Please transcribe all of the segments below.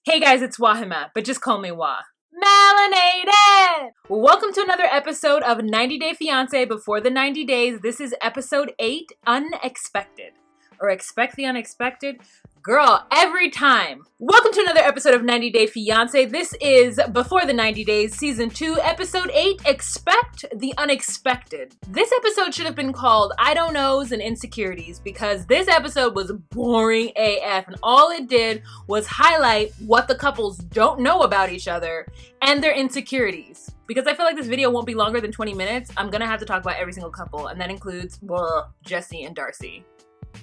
Hey guys, it's Wahima, but just call me Wah. Melanated! Welcome to another episode of 90 Day Fiancé Before the 90 Days. This is episode 8, Unexpected. Or Expect the Unexpected. Girl, every time. Welcome to another episode of 90 Day Fiancé. This is Before the 90 Days, Season 2, Episode 8, Expect the Unexpected. This episode should have been called I Don't Knows and Insecurities because this episode was boring AF and all it did was highlight what the couples don't know about each other and their insecurities. Because I feel like this video won't be longer than 20 minutes, I'm gonna have to talk about every single couple, and that includes, Jesse and Darcy.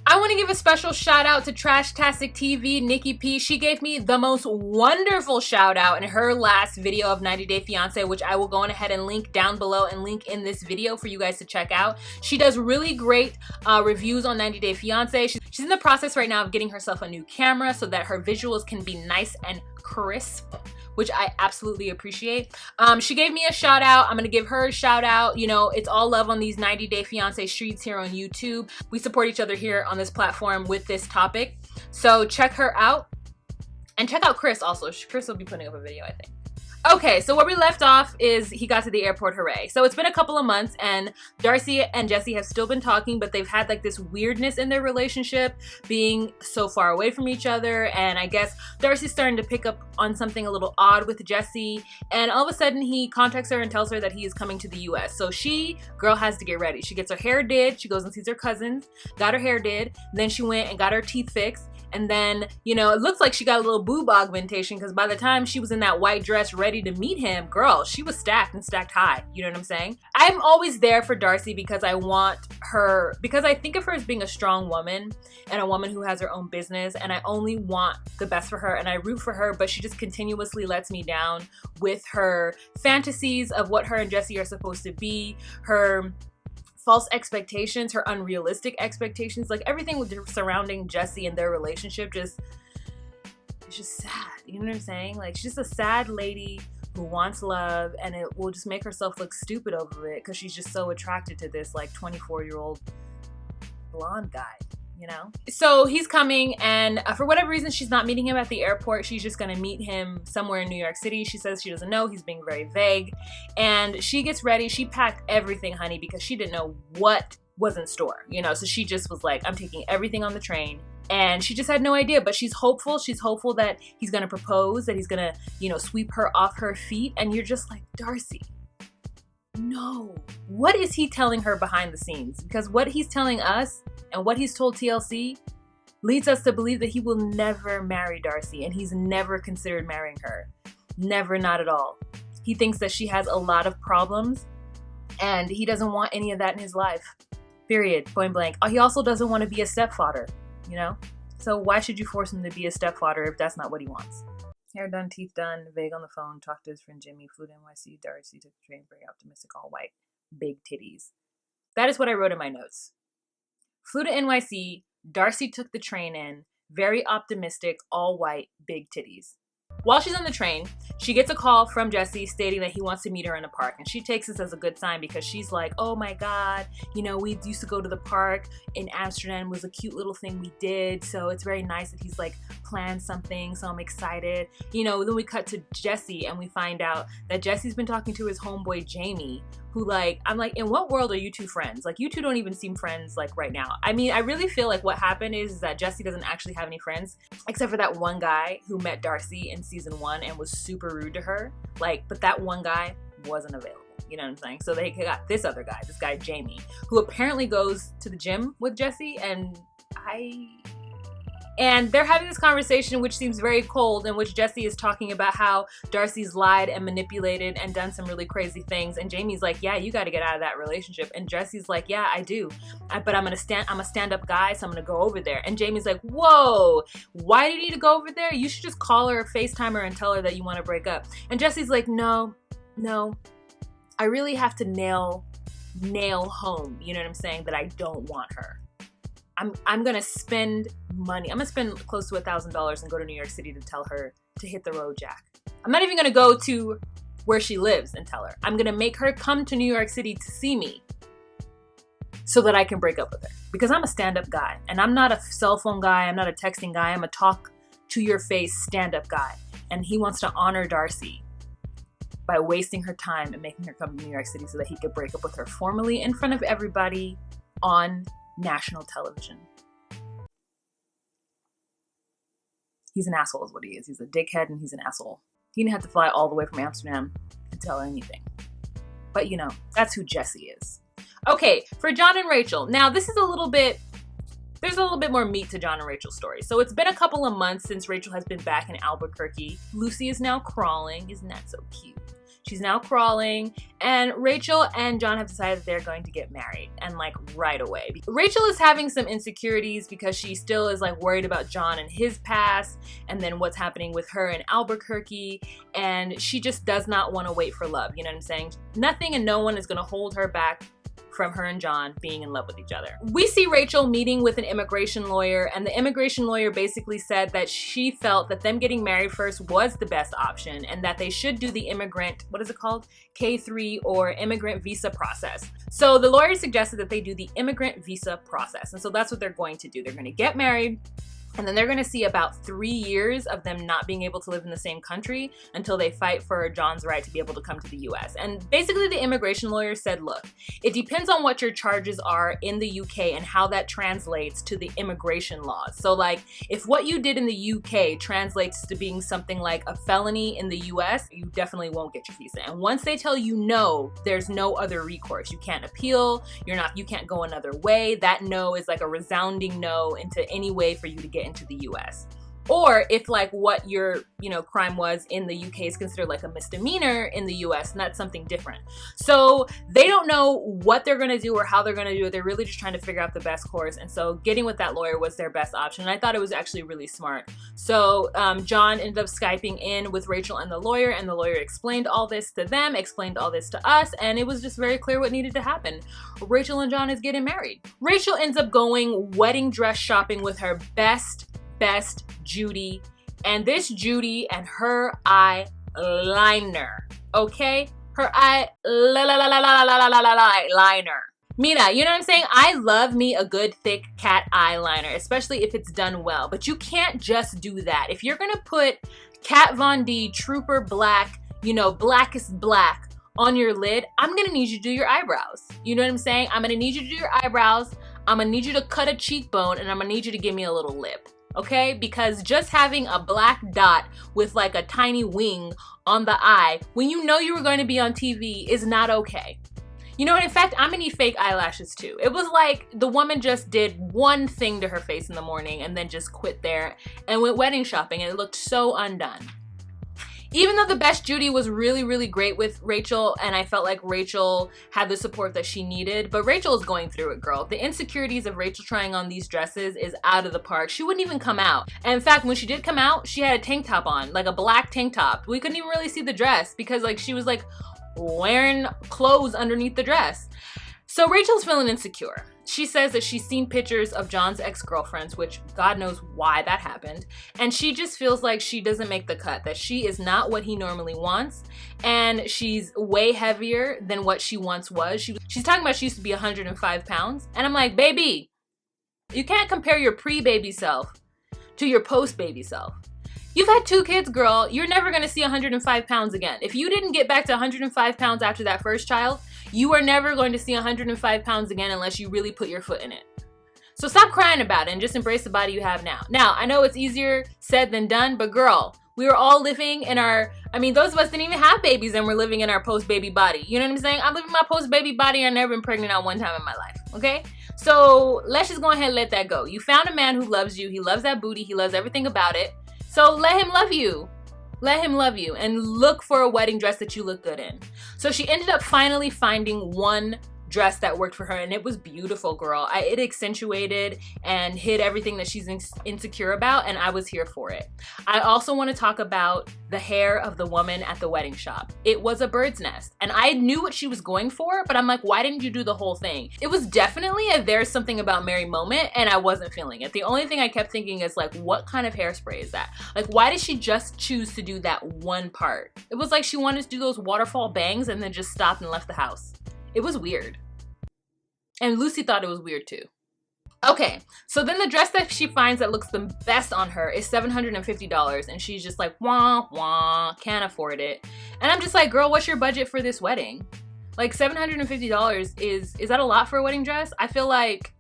I want to give a special shout out to Trashtastic TV, Nikki P. She gave me the most wonderful shout out in her last video of 90 Day Fiancé, which I will go on ahead and link down below and link in this video for you guys to check out. She does really great reviews on 90 Day Fiancé. She's in the process right now of getting herself a new camera so that her visuals can be nice and crisp, which I absolutely appreciate. She gave me a shout out. I'm gonna give her a shout out. You know, it's all love on these 90 Day Fiancé streets here on YouTube. We support each other here on this platform with this topic. So check her out. And check out Chris also. Chris will be putting up a video, I think. Okay, so where we left off is he got to the airport, hooray. So it's been a couple of months and Darcy and Jesse have still been talking, but they've had like this weirdness in their relationship, being so far away from each other. And I guess Darcy's starting to pick up on something a little odd with Jesse. And all of a sudden he contacts her and tells her that he is coming to the US. So girl has to get ready. She gets her hair did. She goes and sees her cousins, got her hair did. Then she went and got her teeth fixed. And then, you know, it looks like she got a little boob augmentation because by the time she was in that white dress ready to meet him, girl, she was stacked and stacked high. You know what I'm saying? I'm always there for Darcy because I want her, because I think of her as being a strong woman and a woman who has her own business, and I only want the best for her and I root for her, but she just continuously lets me down with her fantasies of what her and Jesse are supposed to be, her false expectations, her unrealistic expectations, like everything surrounding Jesse and their relationship it's just sad. You know what I'm saying? Like, she's just a sad lady who wants love and it will just make herself look stupid over it because she's just so attracted to this like 24-year-old blonde guy, you know? So he's coming and for whatever reason, she's not meeting him at the airport. She's just gonna meet him somewhere in New York City. She says she doesn't know. He's being very vague. And she gets ready. She packed everything, honey, because she didn't know what was in store, you know? So she just was like, I'm taking everything on the train. And she just had no idea, but she's hopeful. She's hopeful that he's gonna propose, that he's gonna, you know, sweep her off her feet. And you're just like, Darcy, no. What is he telling her behind the scenes? Because what he's telling us and what he's told TLC leads us to believe that he will never marry Darcy and he's never considered marrying her. Never, not at all. He thinks that she has a lot of problems and he doesn't want any of that in his life. Period. Point blank. He also doesn't want to be a stepfather, you know? So why should you force him to be a stepfather if that's not what he wants? Hair done, teeth done, vague on the phone, talked to his friend Jimmy, flew to NYC, Darcy took the train, very optimistic, all white, big titties. That is what I wrote in my notes. Flew to NYC, Darcy took the train in, very optimistic, all white, big titties. While she's on the train, she gets a call from Jesse stating that he wants to meet her in the park. And she takes this as a good sign because she's like, oh my God, you know, we used to go to the park in Amsterdam. It was a cute little thing we did. So it's very nice that he's like planned something. So I'm excited. You know, then we cut to Jesse and we find out that Jesse's been talking to his homeboy Jamie, who like, I'm like, in what world are you two friends? Like, you two don't even seem friends like right now. I mean, I really feel like what happened is that Jesse doesn't actually have any friends except for that one guy who met Darcy in season 1 and was super rude to her. Like, but that one guy wasn't available. You know what I'm saying? So they got this other guy, this guy Jamie, who apparently goes to the gym with Jesse, and they're having this conversation which seems very cold, in which Jesse is talking about how Darcy's lied and manipulated and done some really crazy things. And Jamie's like, yeah, you got to get out of that relationship. And Jesse's like, yeah, I do. But I'm a stand-up guy, so I'm going to go over there. And Jamie's like, whoa, why do you need to go over there? You should just call her, FaceTime her, and tell her that you want to break up. And Jesse's like, no, I really have to nail home, you know what I'm saying, that I don't want her. I'm gonna spend money. I'm gonna spend close to $1,000 and go to New York City to tell her to hit the road, Jack. I'm not even gonna go to where she lives and tell her. I'm gonna make her come to New York City to see me so that I can break up with her. Because I'm a stand-up guy and I'm not a cell phone guy. I'm not a texting guy. I'm a talk to your face stand-up guy. and he wants to honor Darcy by wasting her time and making her come to New York City so that he could break up with her formally in front of everybody on national television. He's an asshole is what he is. He's a dickhead and he's an asshole. He didn't have to fly all the way from Amsterdam to tell anything. But you know, that's who Jesse is. Okay, for John and Rachel. Now this is there's a little bit more meat to John and Rachel's story. So it's been a couple of months since Rachel has been back in Albuquerque. Lucy is now crawling. Isn't that so cute? She's now crawling, and Rachel and John have decided they're going to get married, and like right away. Rachel is having some insecurities because she still is like worried about John and his past, and then what's happening with her in Albuquerque, and she just does not want to wait for love. You know what I'm saying? Nothing and no one is going to hold her back from her and John being in love with each other. We see Rachel meeting with an immigration lawyer, and the immigration lawyer basically said that she felt that them getting married first was the best option, and that they should do the immigrant, what is it called? K3 or immigrant visa process. So the lawyer suggested that they do the immigrant visa process, and so that's what they're going to do. They're going to get married, and then they're going to see about 3 years of them not being able to live in the same country until they fight for John's right to be able to come to the US. And basically the immigration lawyer said, look, it depends on what your charges are in the UK and how that translates to the immigration laws. So like if what you did in the UK translates to being something like a felony in the US, you definitely won't get your visa. And once they tell you no, there's no other recourse. You can't appeal, you can't go another way. That no is like a resounding no into any way for you to get into the US. Or if like what your, crime was in the UK is considered like a misdemeanor in the US, and that's something different. So they don't know what they're gonna do or how they're gonna do it. They're really just trying to figure out the best course. And so getting with that lawyer was their best option. And I thought it was actually really smart. So John ended up Skyping in with Rachel and the lawyer explained all this to them, explained all this to us, and it was just very clear what needed to happen. Rachel and John is getting married. Rachel ends up going wedding dress shopping with her best Judy, and this Judy and her eyeliner, okay? Her eyeliner. Mira, you know what I'm saying? I love me a good thick cat eyeliner, especially if it's done well, but you can't just do that. If you're gonna put Kat Von D Trooper Black, blackest black on your lid, I'm gonna need you to do your eyebrows. You know what I'm saying? I'm gonna need you to do your eyebrows, I'm gonna need you to cut a cheekbone, and I'm gonna need you to give me a little lip. Okay, because just having a black dot with like a tiny wing on the eye when you know you were going to be on TV is not okay. You know what? In fact, I'm gonna need fake eyelashes too. It was like the woman just did one thing to her face in the morning and then just quit there and went wedding shopping, and it looked so undone. Even though the best Judy was really, really great with Rachel, and I felt like Rachel had the support that she needed, but Rachel is going through it, girl. The insecurities of Rachel trying on these dresses is out of the park. She wouldn't even come out. And in fact, when she did come out, she had a tank top on, like a black tank top. We couldn't even really see the dress because like she was like wearing clothes underneath the dress. So Rachel's feeling insecure. She says that she's seen pictures of John's ex-girlfriends, which God knows why that happened. And she just feels like she doesn't make the cut, that she is not what he normally wants. And she's way heavier than what she once was. She's talking about she used to be 105 pounds. And I'm like, baby, you can't compare your pre-baby self to your post-baby self. You've had 2 kids, girl. You're never gonna see 105 pounds again. If you didn't get back to 105 pounds after that first child, you are never going to see 105 pounds again unless you really put your foot in it. So stop crying about it and just embrace the body you have now. Now, I know it's easier said than done, but girl, we were all living in those of us didn't even have babies and we're living in our post-baby body. You know what I'm saying? I'm living my post-baby body and I've never been pregnant at one time in my life, okay? So let's just go ahead and let that go. You found a man who loves you. He loves that booty. He loves everything about it. So let him love you. Let him love you and look for a wedding dress that you look good in. So she ended up finally finding one dress that worked for her, and it was beautiful, girl. It accentuated and hid everything that she's insecure about, and I was here for it. I also want to talk about the hair of the woman at the wedding shop. It was a bird's nest, and I knew what she was going for, but I'm like, why didn't you do the whole thing? It was definitely a There's Something About Mary moment, and I wasn't feeling it. The only thing I kept thinking is like, what kind of hairspray is that? Like, why did she just choose to do that one part? It was like she wanted to do those waterfall bangs and then just stopped and left the house. It was weird. And Lucy thought it was weird too. Okay, so then the dress that she finds that looks the best on her is $750, and she's just like, wah, wah, can't afford it. And I'm just like, girl, what's your budget for this wedding? Like, $750 is that a lot for a wedding dress? I feel like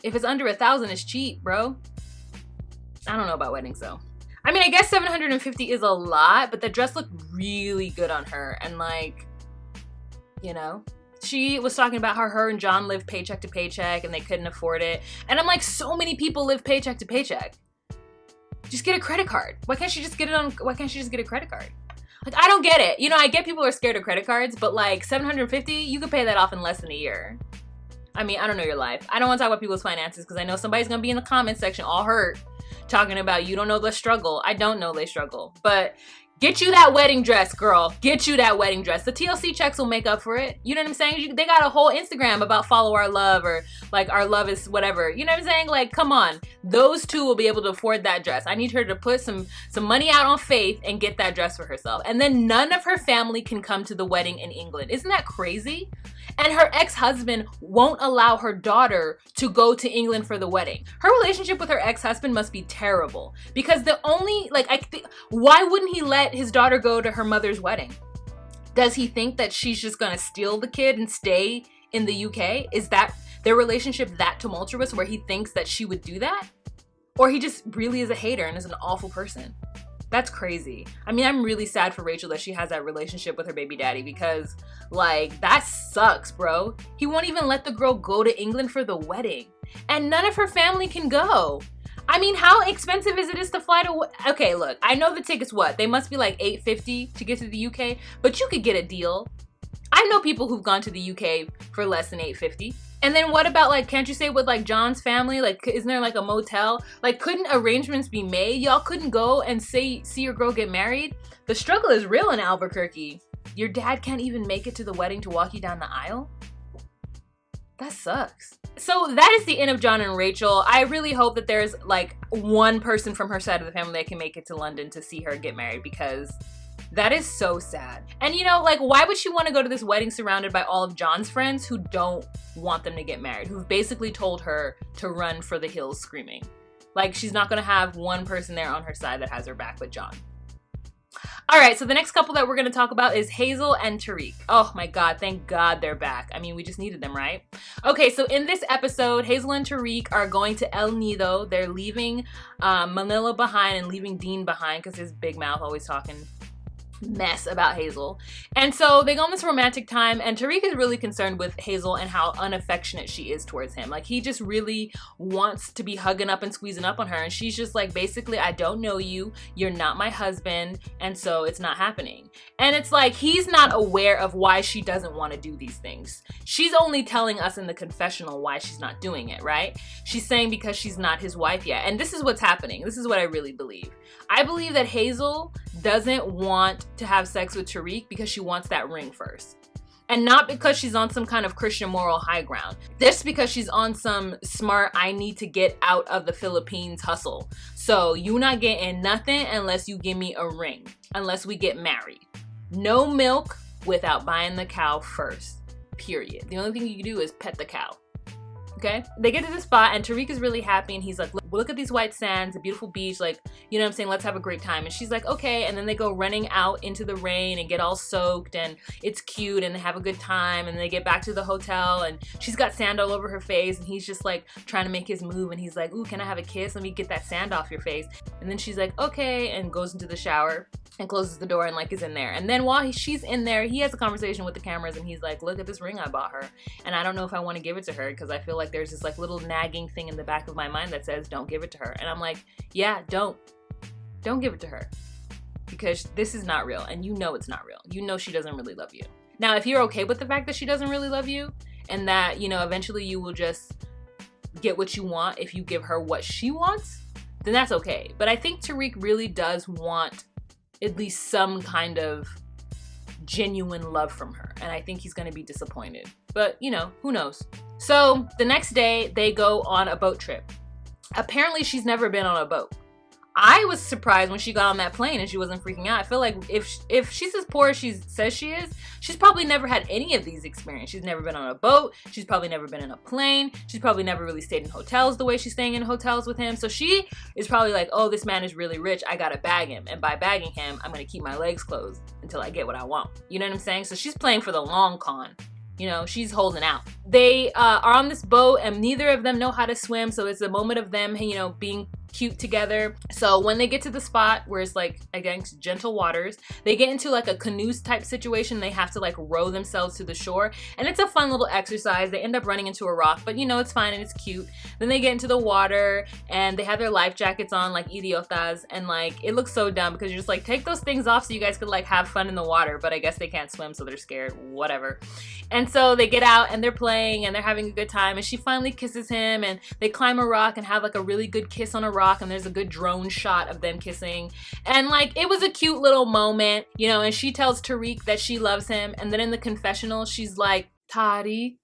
if it's under $1,000, it's cheap, bro. I don't know about weddings, though. I mean, I guess $750 is a lot, but the dress looked really good on her, and like, you know, she was talking about how her and John live paycheck to paycheck and they couldn't afford it. And I'm like, so many people live paycheck to paycheck. Just get a credit card. Why can't she just get a credit card? Like, I don't get it. You know, I get people are scared of credit cards, but like $750, you could pay that off in less than a year. I mean, I don't know your life. I don't want to talk about people's finances because I know somebody's going to be in the comment section all hurt talking about you don't know the struggle. I don't know they struggle, but get you that wedding dress, girl. Get you that wedding dress. The TLC checks will make up for it. You know what I'm saying? They got a whole Instagram about follow our love or like our love is whatever. You know what I'm saying? Like, come on. Those two will be able to afford that dress. I need her to put some money out on faith and get that dress for herself. And then none of her family can come to the wedding in England. Isn't that crazy? And her ex-husband won't allow her daughter to go to England for the wedding. Her relationship with her ex-husband must be terrible because why wouldn't he let his daughter go to her mother's wedding? Does he think that she's just gonna steal the kid and stay in the UK? Is that their relationship that tumultuous where he thinks that she would do that? Or he just really is a hater and is an awful person? That's crazy. I mean, I'm really sad for Rachel that she has that relationship with her baby daddy because, like, that sucks, bro. He won't even let the girl go to England for the wedding. And none of her family can go. I mean, how expensive is it to fly to... Okay, look, I know the tickets, what? They must be like $850 to get to the UK, but you could get a deal. I know people who've gone to the UK for less than $850. And then what about, like, can't you say with, like, John's family? Like, isn't there, like, a motel? Like, couldn't arrangements be made? Y'all couldn't go and see your girl get married? The struggle is real in Albuquerque. Your dad can't even make it to the wedding to walk you down the aisle? That sucks. So that is the end of John and Rachel. I really hope that there's, like, one person from her side of the family that can make it to London to see her get married because... that is so sad. And you know, like, why would she want to go to this wedding surrounded by all of John's friends who don't want them to get married, who've basically told her to run for the hills screaming? Like, she's not going to have one person there on her side that has her back but John. All right, so the next couple that we're going to talk about is Hazel and Tariq. Oh my God, thank God they're back. I mean, we just needed them, right? Okay, so in this episode, Hazel and Tariq are going to El Nido. They're leaving Manila behind and leaving Dean behind because his big mouth always talking mess about Hazel. And so they go on this romantic time, and Tariq is really concerned with Hazel and how unaffectionate she is towards him. Like, he just really wants to be hugging up and squeezing up on her, and she's just like, basically, I don't know you, you're not my husband, and so it's not happening. And it's like, he's not aware of why she doesn't want to do these things. She's only telling us in the confessional why she's not doing it, right? She's saying because she's not his wife yet. And this is what's happening. This is what I really believe. I believe that Hazel doesn't want to have sex with Tariq because she wants that ring first. And not because she's on some kind of Christian moral high ground. This because she's on some smart, I need to get out of the Philippines hustle. So you not getting nothing unless you give me a ring. Unless we get married. No milk without buying the cow first. Period. The only thing you can do is pet the cow. Okay? They get to the spot and Tariq is really happy and he's like, look at these white sands, a beautiful beach, like, you know what I'm saying, let's have a great time. And she's like, okay. And then they go running out into the rain and get all soaked and it's cute and they have a good time and they get back to the hotel and she's got sand all over her face and he's just like trying to make his move and he's like, ooh, can I have a kiss? Let me get that sand off your face. And then she's like, okay, and goes into the shower and closes the door and like is in there. And then while she's in there, he has a conversation with the cameras and he's like, look at this ring I bought her. And I don't know if I want to give it to her because I feel like there's this like little nagging thing in the back of my mind that says, don't give it to her. And I'm like, yeah, don't give it to her because this is not real. And you know it's not real. You know she doesn't really love you. Now, if you're okay with the fact that she doesn't really love you and that, you know, eventually you will just get what you want if you give her what she wants, then that's okay. But I think Tariq really does want at least some kind of genuine love from her. And I think he's going to be disappointed. But, you know, who knows? So the next day they go on a boat trip. Apparently she's never been on a boat. I was surprised when she got on that plane and she wasn't freaking out. I feel like if she's as poor as she says she is, she's probably never had any of these experiences. She's never been on a boat. She's probably never been in a plane. She's probably never really stayed in hotels the way she's staying in hotels with him. So she is probably like, oh, this man is really rich. I gotta bag him. And by bagging him, I'm gonna keep my legs closed until I get what I want. You know what I'm saying? So she's playing for the long con. You know, she's holding out. They are on this boat and neither of them know how to swim. So it's a moment of them, you know, being cute together. So when they get to the spot where it's like against gentle waters, they get into like a canoe type situation. They have to like row themselves to the shore. And it's a fun little exercise. They end up running into a rock, but you know, it's fine and it's cute. Then they get into the water and they have their life jackets on like idiotas. And like, it looks so dumb because you're just like, take those things off so you guys could like have fun in the water. But I guess they can't swim, so they're scared, whatever. And so they get out and they're playing and they're having a good time. And she finally kisses him and they climb a rock and have like a really good kiss on a rock. And there's a good drone shot of them kissing. And like, it was a cute little moment, you know, and she tells Tariq that she loves him. And then in the confessional, she's like, Tariq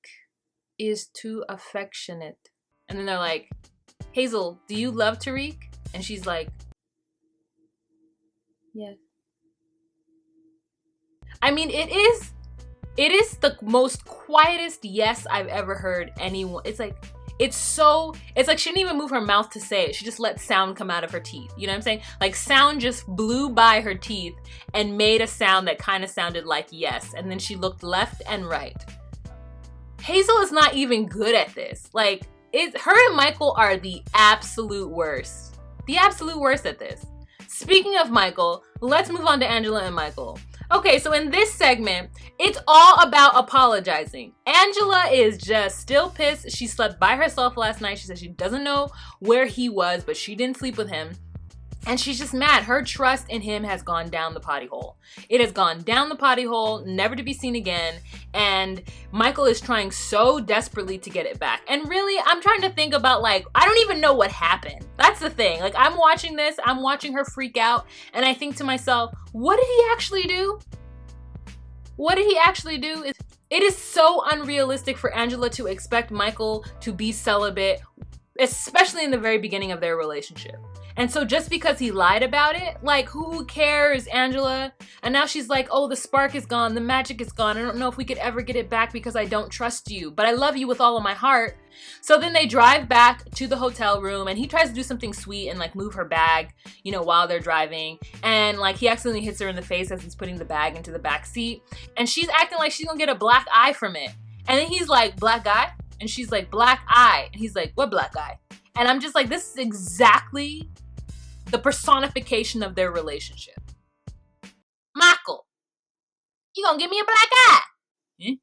is too affectionate. And then they're like, Hazel, do you love Tariq? And she's like, yes. I mean, it is the most quietest yes I've ever heard anyone. It's like she didn't even move her mouth to say it. She just let sound come out of her teeth. You know what I'm saying? Like sound just blew by her teeth and made a sound that kind of sounded like yes. And then she looked left and right. Hazel is not even good at this. Like her and Michael are the absolute worst. The absolute worst at this. Speaking of Michael, let's move on to Angela and Michael. Okay, so in this segment, it's all about apologizing. Angela is just still pissed. She slept by herself last night. She said she doesn't know where he was, but she didn't sleep with him. And she's just mad. Her trust in him has gone down the potty hole. It has gone down the potty hole, never to be seen again. And Michael is trying so desperately to get it back. And really, I'm trying to think about like, I don't even know what happened. That's the thing. Like I'm watching this, I'm watching her freak out. And I think to myself, what did he actually do? What did he actually do? It is so unrealistic for Angela to expect Michael to be celibate, especially in the very beginning of their relationship. And so just because he lied about it, like who cares, Angela? And now she's like, oh, the spark is gone, the magic is gone. I don't know if we could ever get it back because I don't trust you, but I love you with all of my heart. So then they drive back to the hotel room and he tries to do something sweet and like move her bag, you know, while they're driving. And like he accidentally hits her in the face as he's putting the bag into the back seat. And she's acting like she's gonna get a black eye from it. And then he's like, black guy? And she's like, black eye. And he's like, what black guy? And I'm just like, this is exactly the personification of their relationship. Michael, you gonna give me a black eye? Eh?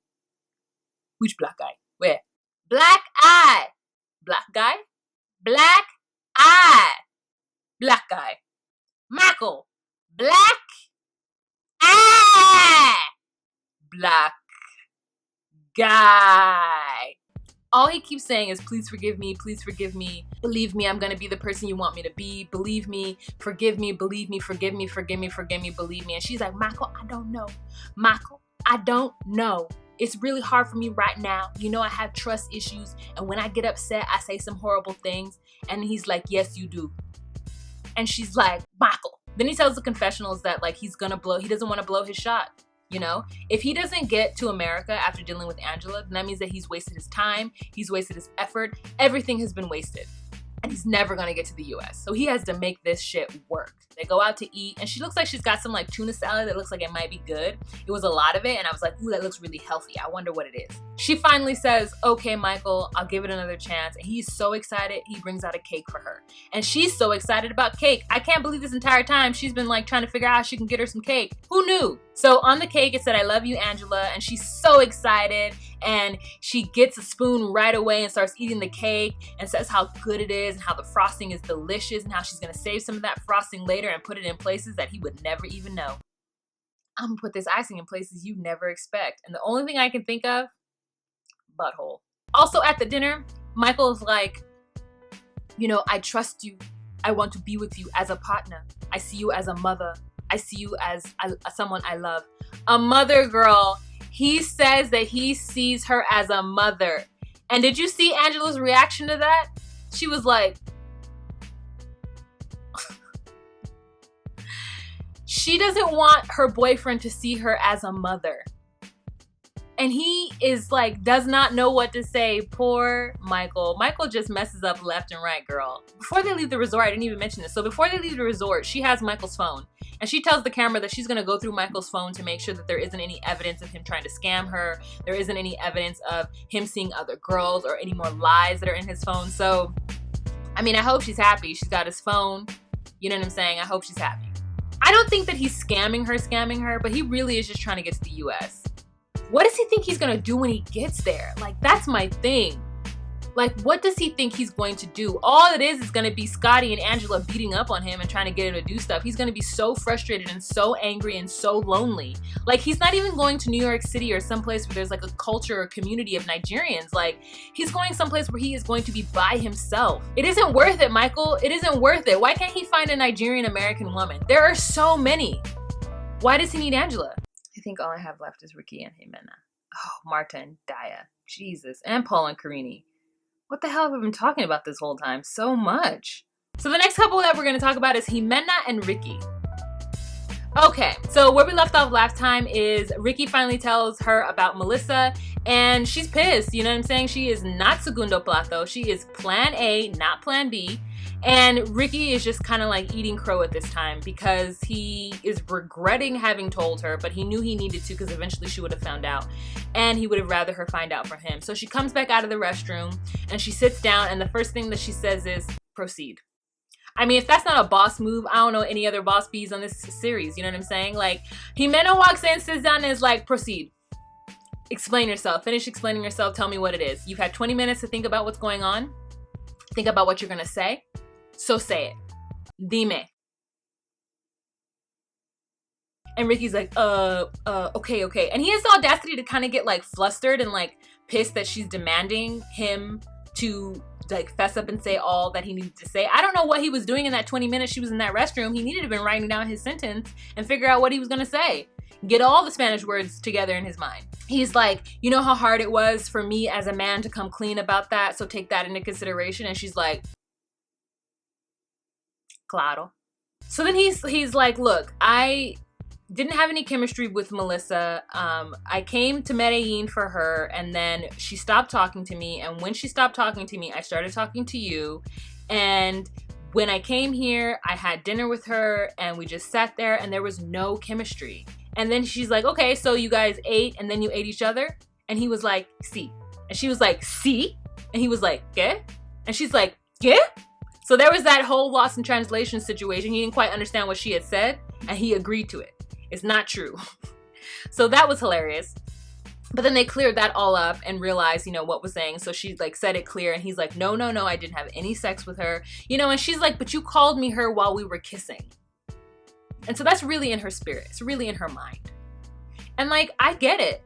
Which black eye? Where? Black eye. Black guy? Black eye. Black guy. Michael, black eye. Black guy. All he keeps saying is, please forgive me, believe me, I'm gonna be the person you want me to be, believe me, forgive me, believe me, forgive me, forgive me, forgive me, believe me. And she's like, Michael, I don't know. Michael, I don't know. It's really hard for me right now. You know I have trust issues, and when I get upset, I say some horrible things. And he's like, yes, you do. And she's like, Michael. Then he tells the confessionals that like he doesn't want to blow his shot. You know, if he doesn't get to America after dealing with Angela, then that means that he's wasted his time, he's wasted his effort, everything has been wasted. And he's never gonna get to the US. So he has to make this shit work. They go out to eat and she looks like she's got some like tuna salad that looks like it might be good. It was a lot of it and I was like, ooh, that looks really healthy. I wonder what it is. She finally says, okay, Michael, I'll give it another chance. And he's so excited, he brings out a cake for her. And she's so excited about cake. I can't believe this entire time she's been like trying to figure out how she can get her some cake. Who knew? So on the cake it said, I love you, Angela. And she's so excited. And she gets a spoon right away and starts eating the cake and says how good it is and how the frosting is delicious and how she's gonna save some of that frosting later and put it in places that he would never even know. I'm gonna put this icing in places you never expect. And the only thing I can think of, butthole. Also at the dinner, Michael's like, you know, I trust you. I want to be with you as a partner. I see you as a mother. I see you as someone I love. A mother, girl. He says that he sees her as a mother. And did you see Angela's reaction to that? She was like, She doesn't want her boyfriend to see her as a mother. And he is like, does not know what to say. Poor Michael. Michael just messes up left and right, girl. Before they leave the resort, I didn't even mention this. So before they leave the resort, she has Michael's phone. And she tells the camera that she's going to go through Michael's phone to make sure that there isn't any evidence of him trying to scam her. There isn't any evidence of him seeing other girls or any more lies that are in his phone. So, I mean, I hope she's happy. She's got his phone. You know what I'm saying? I hope she's happy. I don't think that he's scamming her, but he really is just trying to get to the US. What does he think he's gonna do when he gets there? Like, that's my thing. Like, what does he think he's going to do? All it is gonna be Scotty and Angela beating up on him and trying to get him to do stuff. He's gonna be so frustrated and so angry and so lonely. Like, he's not even going to New York City or someplace where there's like a culture or community of Nigerians. Like, he's going someplace where he is going to be by himself. It isn't worth it, Michael. It isn't worth it. Why can't he find a Nigerian American woman? There are so many. Why does he need Angela? I think all I have left is Ricky and Jimena. Oh, Marta and Daya. Jesus. And Paul and Carini. What the hell have I been talking about this whole time? So much. So the next couple that we're going to talk about is Jimena and Ricky. Okay, so where we left off last time is Ricky finally tells her about Melissa, and she's pissed. You know what I'm saying? She is not segundo plato. She is plan A, not plan B. And Ricky is just kind of like eating crow at this time because he is regretting having told her, but he knew he needed to because eventually she would have found out. And he would have rather her find out from him. So she comes back out of the restroom and she sits down, and the first thing that she says is, proceed. I mean, if that's not a boss move, I don't know any other boss bees on this series. You know what I'm saying? Like, Jimena walks in, sits down, and is like, proceed. Explain yourself. Finish explaining yourself. Tell me what it is. You've had 20 minutes to think about what's going on. Think about what you're going to say. So say it. Dime. And Ricky's like, okay. And he has the audacity to kind of get like flustered and like pissed that she's demanding him to like fess up and say all that he needed to say. I don't know what he was doing in that 20 minutes she was in that restroom. He needed to have been writing down his sentence and figure out what he was going to say. Get all the Spanish words together in his mind. He's like, you know how hard it was for me as a man to come clean about that, so take that into consideration. And she's like, claro. So then he's like, look, I didn't have any chemistry with Melissa. I came to Medellin for her, and then she stopped talking to me. And when she stopped talking to me, I started talking to you. And when I came here, I had dinner with her, and we just sat there, and there was no chemistry. And then she's like, okay, so you guys ate, and then you ate each other? And he was like, sí. And she was like, sí? And he was like, ¿qué? And she's like, ¿qué? So there was that whole lost in translation situation. He didn't quite understand what she had said, and he agreed to it. It's not true. So that was hilarious. But then they cleared that all up and realized, you know, what was saying. So she like said it clear, and he's like, no, I didn't have any sex with her. You know, and she's like, but you called me her while we were kissing. And so that's really in her spirit. It's really in her mind. And like, I get it.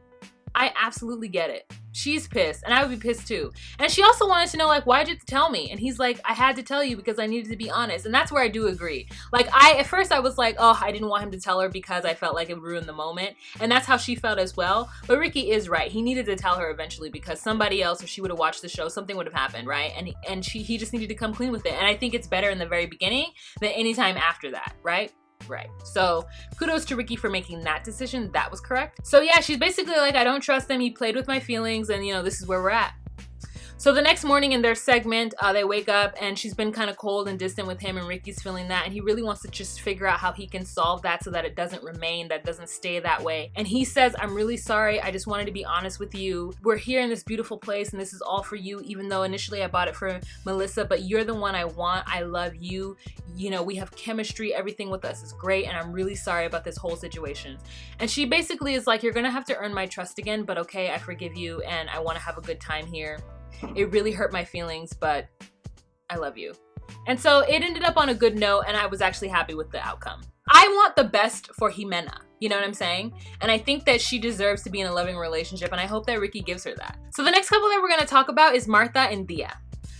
I absolutely get it. She's pissed, and I would be pissed too. And she also wanted to know, like, why'd you tell me? And he's like, I had to tell you because I needed to be honest. And that's where I do agree. Like, at first I was like, oh, I didn't want him to tell her because I felt like it would ruin the moment. And that's how she felt as well. But Ricky is right. He needed to tell her eventually because somebody else, if she would have watched the show, something would have happened, right? And he just needed to come clean with it. And I think it's better in the very beginning than any time after that, right? Right. So kudos to Ricky for making that decision. That was correct. So yeah, she's basically like, I don't trust him. He played with my feelings, and you know, this is where we're at. So the next morning in their segment, they wake up and she's been kind of cold and distant with him, and Ricky's feeling that, and he really wants to just figure out how he can solve that so that it doesn't remain, that doesn't stay that way. And he says, I'm really sorry. I just wanted to be honest with you. We're here in this beautiful place, and this is all for you, even though initially I bought it for Melissa, but you're the one I want. I love you. You know, we have chemistry. Everything with us is great, and I'm really sorry about this whole situation. And she basically is like, you're gonna have to earn my trust again, but okay, I forgive you, and I want to have a good time here. It really hurt my feelings, but I love you. And so it ended up on a good note, and I was actually happy with the outcome. I want the best for Jimena, you know what I'm saying? And I think that she deserves to be in a loving relationship, and I hope that Ricky gives her that. So the next couple that we're going to talk about is Marta and Dia.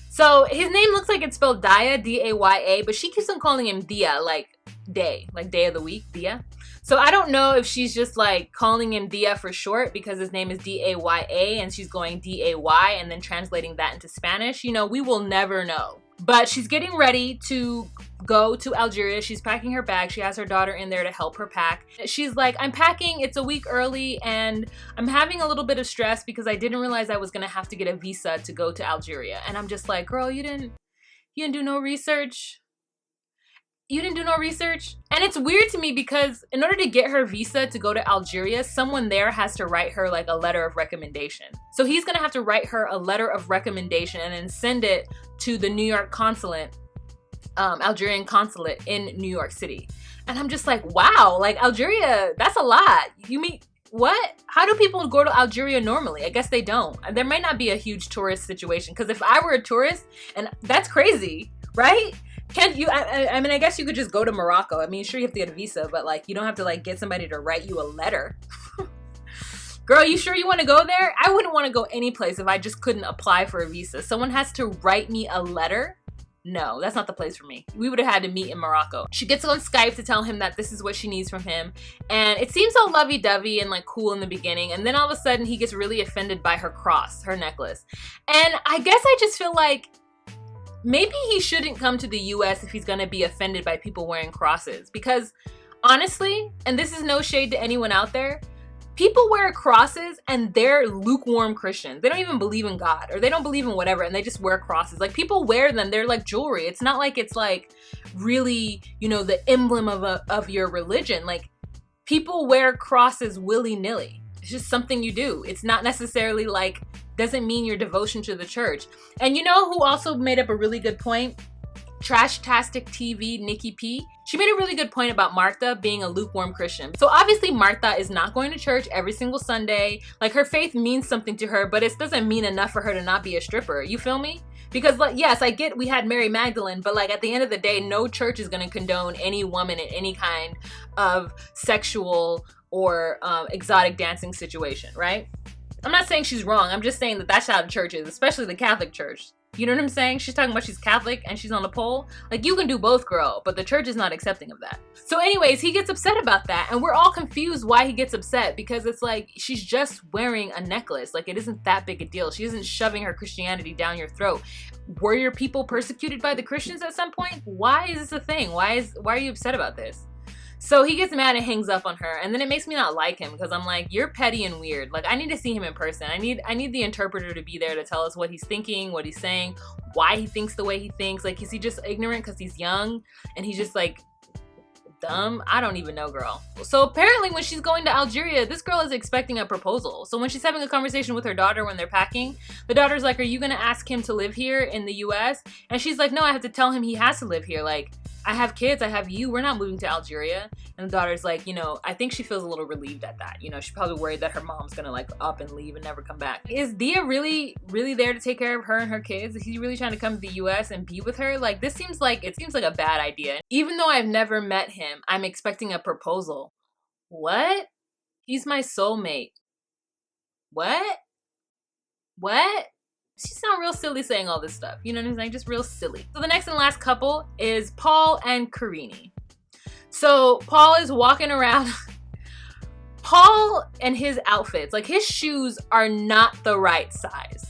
So his name looks like it's spelled Daya, D-A-Y-A, but she keeps on calling him Dia, like day of the week, Dia. So I don't know if she's just like calling him Dia for short because his name is D-A-Y-A and she's going D-A-Y and then translating that into Spanish. You know, we will never know. But she's getting ready to go to Algeria. She's packing her bag. She has her daughter in there to help her pack. She's like, I'm packing. It's a week early and I'm having a little bit of stress because I didn't realize I was going to have to get a visa to go to Algeria. And I'm just like, girl, you didn't do no research. You didn't do no research? And it's weird to me because in order to get her visa to go to Algeria, someone there has to write her like a letter of recommendation. So he's gonna have to write her a letter of recommendation and then send it to the New York consulate, Algerian consulate in New York City. And I'm just like, wow, like Algeria, that's a lot. You mean, what? How do people go to Algeria normally? I guess they don't. There might not be a huge tourist situation because if I were a tourist, and that's crazy, right? Can't you, I mean, I guess you could just go to Morocco. I mean, sure, you have to get a visa, but like, you don't have to like get somebody to write you a letter. Girl, you sure you want to go there? I wouldn't want to go any place if I just couldn't apply for a visa. Someone has to write me a letter? No, that's not the place for me. We would have had to meet in Morocco. She gets on Skype to tell him that this is what she needs from him. And it seems all lovey-dovey and like cool in the beginning. And then all of a sudden he gets really offended by her cross, her necklace. And I guess I just feel like maybe he shouldn't come to the US if he's gonna be offended by people wearing crosses. Because honestly, and this is no shade to anyone out there, people wear crosses and they're lukewarm Christians. They don't even believe in God or they don't believe in whatever and they just wear crosses. Like people wear them, they're like jewelry. It's not like it's like really, you know, the emblem of your religion. Like people wear crosses willy-nilly. It's just something you do. It's not necessarily like, doesn't mean your devotion to the church. And you know who also made up a really good point? Trashtastic TV, Nikki P. She made a really good point about Martha being a lukewarm Christian. So obviously Martha is not going to church every single Sunday. Like her faith means something to her, but it doesn't mean enough for her to not be a stripper. You feel me? Because like, yes, I get we had Mary Magdalene, but like at the end of the day, no church is going to condone any woman in any kind of sexual or exotic dancing situation, right? I'm not saying she's wrong. I'm just saying that that's how the church is, especially the Catholic Church. You know what I'm saying? She's talking about she's Catholic and she's on the pole. Like, you can do both, girl, but the church is not accepting of that. So anyways, he gets upset about that and we're all confused why he gets upset because it's like, she's just wearing a necklace. Like, it isn't that big a deal. She isn't shoving her Christianity down your throat. Were your people persecuted by the Christians at some point? Why is this a thing? Why are you upset about this? So he gets mad and hangs up on her, and then it makes me not like him because I'm like, you're petty and weird. Like, I need to see him in person. I need the interpreter to be there to tell us what he's thinking, what he's saying, why he thinks the way he thinks. Like, is he just ignorant because he's young and he's just like dumb? I don't even know, girl. So apparently when she's going to Algeria, this girl is expecting a proposal. So when she's having a conversation with her daughter when they're packing, the daughter's like, are you gonna ask him to live here in the US? And she's like, no, I have to tell him he has to live here. Like, I have kids, I have you, we're not moving to Algeria. And the daughter's like, you know, I think she feels a little relieved at that. You know, she's probably worried that her mom's gonna like up and leave and never come back. Is Dia really there to take care of her and her kids? Is he really trying to come to the US and be with her? Like, it seems like a bad idea. Even though I've never met him, I'm expecting a proposal. What? He's my soulmate. What? She sounds real silly saying all this stuff. You know what I'm saying? Just real silly. So the next and last couple is Paul and Carini. So Paul is walking around. Paul and his outfits, like his shoes are not the right size.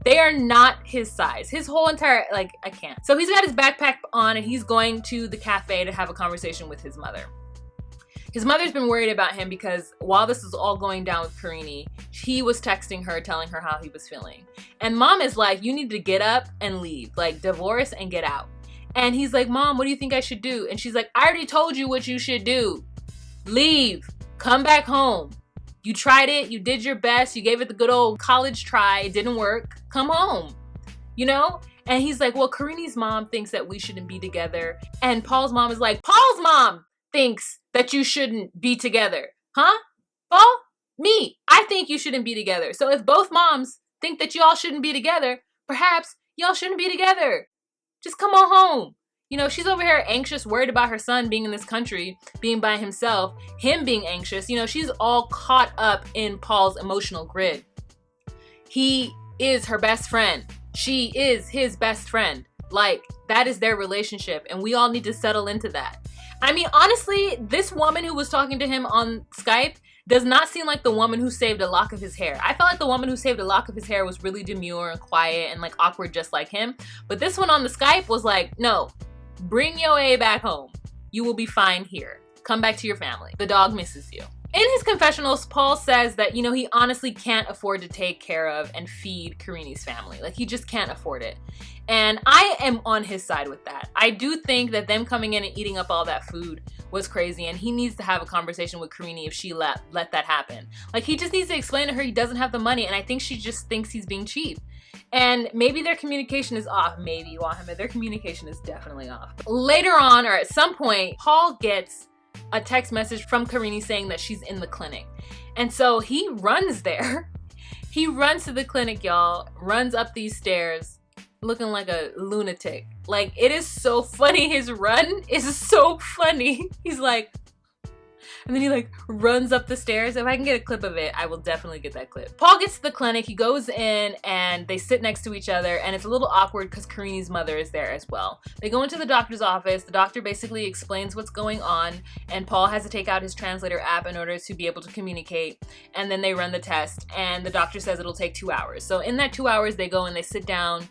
They are not his size. His whole entire, like, I can't. So he's got his backpack on and he's going to the cafe to have a conversation with his mother. His mother's been worried about him because while this is all going down with Carini, he was texting her, telling her how he was feeling. And mom is like, you need to get up and leave. Like, divorce and get out. And he's like, Mom, what do you think I should do? And she's like, I already told you what you should do. Leave. Come back home. You tried it. You did your best. You gave it the good old college try. It didn't work. Come home. You know? And he's like, well, Carini's mom thinks that we shouldn't be together. And Paul's mom is like, Paul's mom thinks that you shouldn't be together. Huh? Paul? Me. I think you shouldn't be together. So if both moms think that y'all shouldn't be together, perhaps y'all shouldn't be together. Just come on home. You know, she's over here anxious, worried about her son being in this country, being by himself, him being anxious. You know, she's all caught up in Paul's emotional grid. He is her best friend. She is his best friend. Like, that is their relationship, and we all need to settle into that. I mean, honestly, this woman who was talking to him on Skype does not seem like the woman who saved a lock of his hair. I felt like the woman who saved a lock of his hair was really demure and quiet and like awkward just like him. But this one on the Skype was like, no, bring your A back home. You will be fine here. Come back to your family. The dog misses you. In his confessionals, Paul says that, you know, he honestly can't afford to take care of and feed Carini's family. Like, he just can't afford it. And I am on his side with that. I do think that them coming in and eating up all that food was crazy, and he needs to have a conversation with Carini if she let that happen. Like, he just needs to explain to her he doesn't have the money, and I think she just thinks he's being cheap. And maybe their communication is off. Maybe, Wahima, their communication is definitely off. Later on, or at some point, Paul gets a text message from Carini saying that she's in the clinic. And so he runs there. He runs to the clinic, y'all, runs up these stairs looking like a lunatic. Like, it is so funny. His run is so funny. He's like, and then he like runs up the stairs. If I can get a clip of it, I will definitely get that clip. Paul gets to the clinic, he goes in and they sit next to each other, and it's a little awkward because Carini's mother is there as well. They go into the doctor's office. The doctor basically explains what's going on, and Paul has to take out his translator app in order to be able to communicate, and then they run the test, and the doctor says it'll take 2 hours. So in that 2 hours, they go and they sit down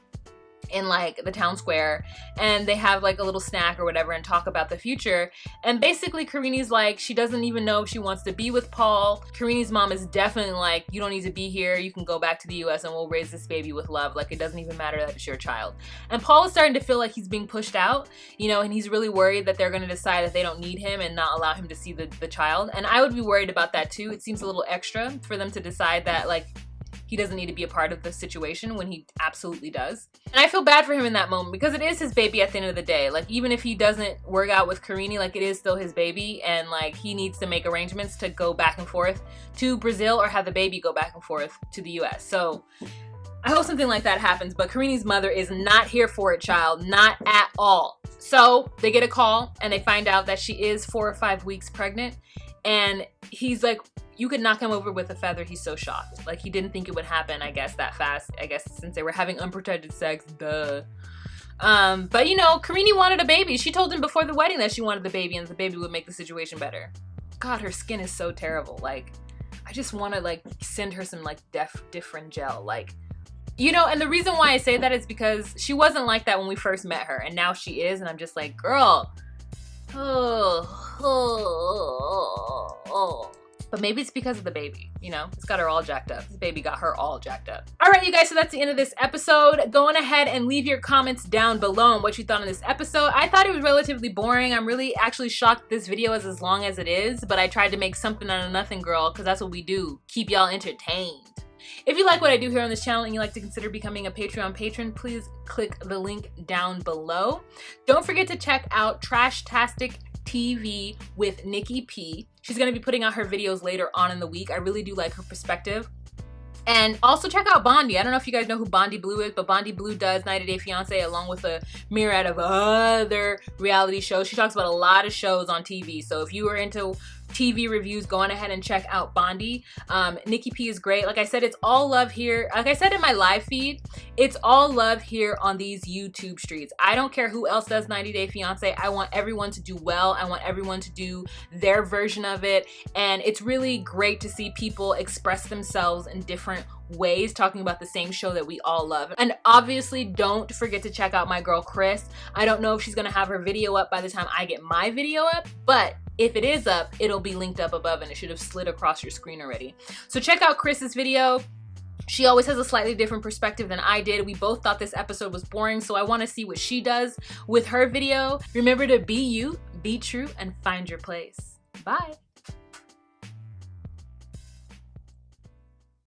in like the town square, and they have like a little snack or whatever and talk about the future. And basically Carini's like, she doesn't even know if she wants to be with Paul. Carini's mom is definitely like, you don't need to be here, you can go back to the US and we'll raise this baby with love. Like, it doesn't even matter that it's your child. And Paul is starting to feel like he's being pushed out, you know, and he's really worried that they're going to decide that they don't need him and not allow him to see the child. And I would be worried about that too. It seems a little extra for them to decide that like he doesn't need to be a part of the situation when he absolutely does. And I feel bad for him in that moment because it is his baby at the end of the day. Like, even if he doesn't work out with Carini, like, it is still his baby, and like he needs to make arrangements to go back and forth to Brazil or have the baby go back and forth to the US. So I hope something like that happens, but Carini's mother is not here for it, child. Not at all. So they get a call and they find out that she is 4 or 5 weeks pregnant, and he's like, you could knock him over with a feather. He's so shocked. Like, he didn't think it would happen, I guess, that fast. I guess since they were having unprotected sex, duh. But you know, Carini wanted a baby. She told him before the wedding that she wanted the baby and the baby would make the situation better. God, her skin is so terrible. Like, I just want to like send her some like different gel. Like, you know, and the reason why I say that is because she wasn't like that when we first met her, and now she is, and I'm just like, girl. But maybe it's because of the baby, you know? It's got her all jacked up. This baby got her all jacked up. All right, you guys, so that's the end of this episode. Go on ahead and leave your comments down below on what you thought of this episode. I thought it was relatively boring. I'm really actually shocked this video is as long as it is, but I tried to make something out of nothing, girl, because that's what we do. Keep y'all entertained. If you like what I do here on this channel and you'd like to consider becoming a Patreon patron, please click the link down below. Don't forget to check out Trashtastic TV with Nikki P. She's going to be putting out her videos later on in the week. I really do like her perspective. And also check out Bondi. I don't know if you guys know who Bondi Blue is, but Bondi Blue does 90 Day Fiancé along with a myriad of other reality shows. She talks about a lot of shows on TV. So if you are into TV reviews, go on ahead and check out Bondi. Nikki P is great. Like I said, it's all love here. Like I said in my live feed, it's all love here on these YouTube streets. I don't care who else does 90 Day Fiancé. I want everyone to do well. I want everyone to do their version of it. And it's really great to see people express themselves in different ways talking about the same show that we all love. And obviously don't forget to check out my girl Chris. I don't know if she's gonna have her video up by the time I get my video up, but if it is up, it'll be linked up above and it should have slid across your screen already. So check out Chris's video. She always has a slightly different perspective than I did. We both thought this episode was boring, so I want to see what she does with her video. Remember to be you, be true, and find your place. Bye.